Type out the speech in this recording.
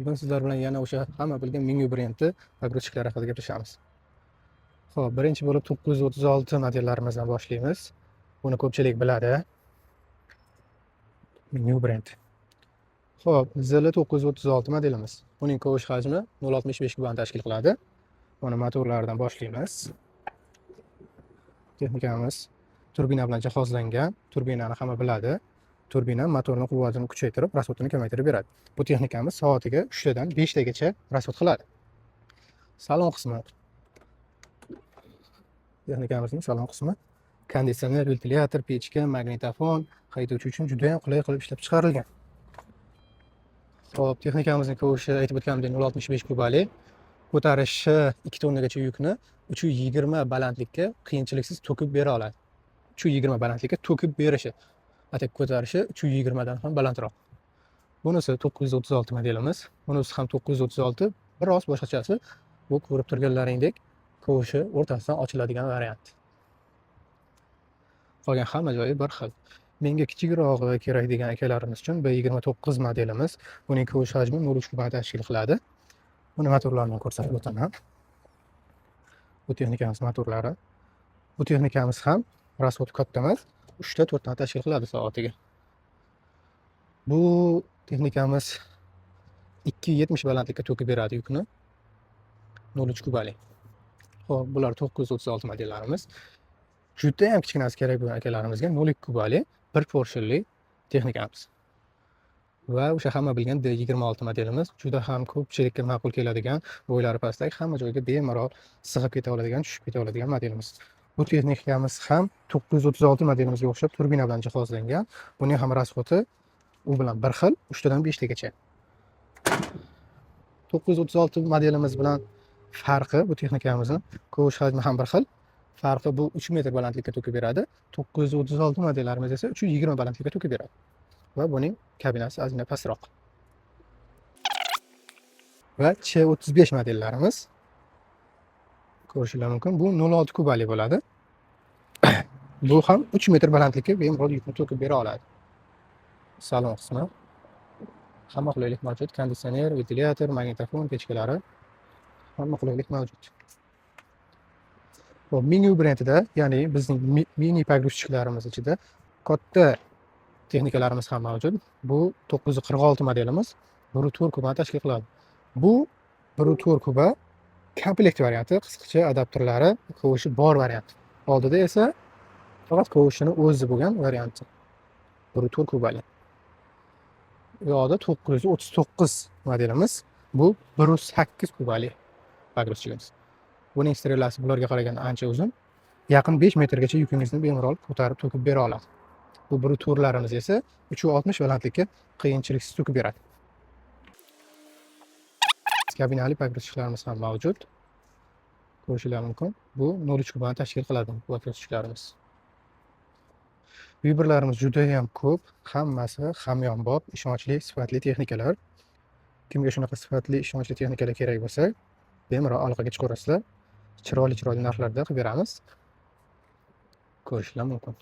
Bugun sizlar bilan yana o'sha hamma bilgan Mingyu brendi pogruchkalari haqida gaplashamiz. Xo'p, birinchi bo'lib 936 modellarimizdan boshlaymiz. Buni ko'pchilik biladi. Mingyu brend. Xo'p, ZL936 modelimiz. Uning kovush hajmi 0.65 kubani tashkil qiladi. Mana motorlaridan boshlaymiz. Texnikamiz turbina bilan jihozlangan. Turbinani hamma biladi. Turbina motorning quvvatini kuchaytirib, rasxodini kamaytirib beradi. Bu texnikamiz soatiga 3 dan 5 tagacha rasxod qiladi. Salon qismi. Texnikamizning salon qismi konditsioner, ventilyator, pechka, magnitofon haydovchi uchun juda ham qulay qilib ishlab chiqarilgan. Xo'p, texnikamizning kovushi aytib o'tganimdek 0.65 kubali. Ko'tarishi 2 tonnagacha yukni 320 balandlikka qiyinchiliksiz to'kib bera oladi. 320 balandlikka to'kib berishi, atak ko'tarishi 320 dan ham balandroq. Bunisi 936 modelimiz. Bunisi ham 936, biroz boshqachasi. Bu ko'rib turganlaringdek kovushi o'rtasidan ochiladigan variant. Qolgan hamma joyi bir xil. Menga kichikrog'i kerak degan akalarimiz uchun B29 modelimiz. Buning kovush hajmi 0.3 kubani tashkil qiladi. Buni motorlarini ko'rsatib o'taman. Bu texnikamiz motorlari. Bu texnikamiz ham rasxod katta emas, 3 ta 4 dan tashkil qiladi soatiga. Bu texnikamiz 270 balandlikka to'kib beradi yukni. 0.3 kubali. Xo'p, bular 936 modellarimiz. Juda ham kichkinasi kerak bo'lgan akalarimizga 0.2 kubali bir porshili texnikamiz. Va o'sha hamma bilgan D26 modelimiz juda ham ko'pchilikka ma'qul keladigan, bo'ylari pastdagi, hamma joyga bemalol sig'ib keta oladigan, tushib keta oladigan modelimiz. Bu texnikamiz ham 936 modelimizga o'xshab turbina bilan jihozlangan. Buning ham rasxodi u bilan bir xil, 3 dan 5 tagacha. 936 modelimiz bilan farqi, bu texnikamizni kovush hajmi ham bir xil. Farqi bu 3 metr balandlikka to'kib beradi. 936 modellarimiz esa 320 balandlikka to'kib beradi. Va buning kabinasi ozgina pastroq. Va C35 modellarimiz ko'rishingiz mumkin. Bu 0.6 kubali bo'ladi. Bu ham 3 metr balandlikka bemalol yukni to'kib bera oladi. Salon qismi hamma qulaylik mavjud. Konditsioner, ventilyator, magnitofon, pechkalari hamma qulaylik mavjud. Bu Mingyu brendida, ya'ni bizning mini pogruchkalarimiz ichida katta texnikalarimiz ham mavjud. Bu 946 modelimiz 1.4 kubani tashkil qiladi. Bu 1.4 kuba komplekt varianti, qisqacha adapterlari, kovushi bor variant. Oldida esa faqat kovushini o'zi bo'lgan varianti. 1.4 kubali. Bu yoqda 939 modelimiz. Bu 1.8 kubali pogruchkamiz. Buning strelasi bularga qaraganda ancha uzun. Yaqin 5 metrgacha yukingizni bemalol ko'tarib to'kib bera oladi. Bu 1.4larimiz esa 360 balandlikka qiyinchiliksiz to'kib beradi. Kabinali pogruchkalarimiz ham mavjud. Ko'rishingiz mumkin. Bu 0.3 kubani tashkil qiladi bu pogruchkalarimiz. Vibrlarimiz juda ham ko'p, hammasi hamyonbop, ishonchli, sifatli texnikalar. Kimga shunaqa sifatli, ishonchli texnikalar kerak bo'lsa, bemalol aloqaga chiqaverasizlar. Chiroyli narxlarda qilib beramiz. Ko'rishingiz mumkin.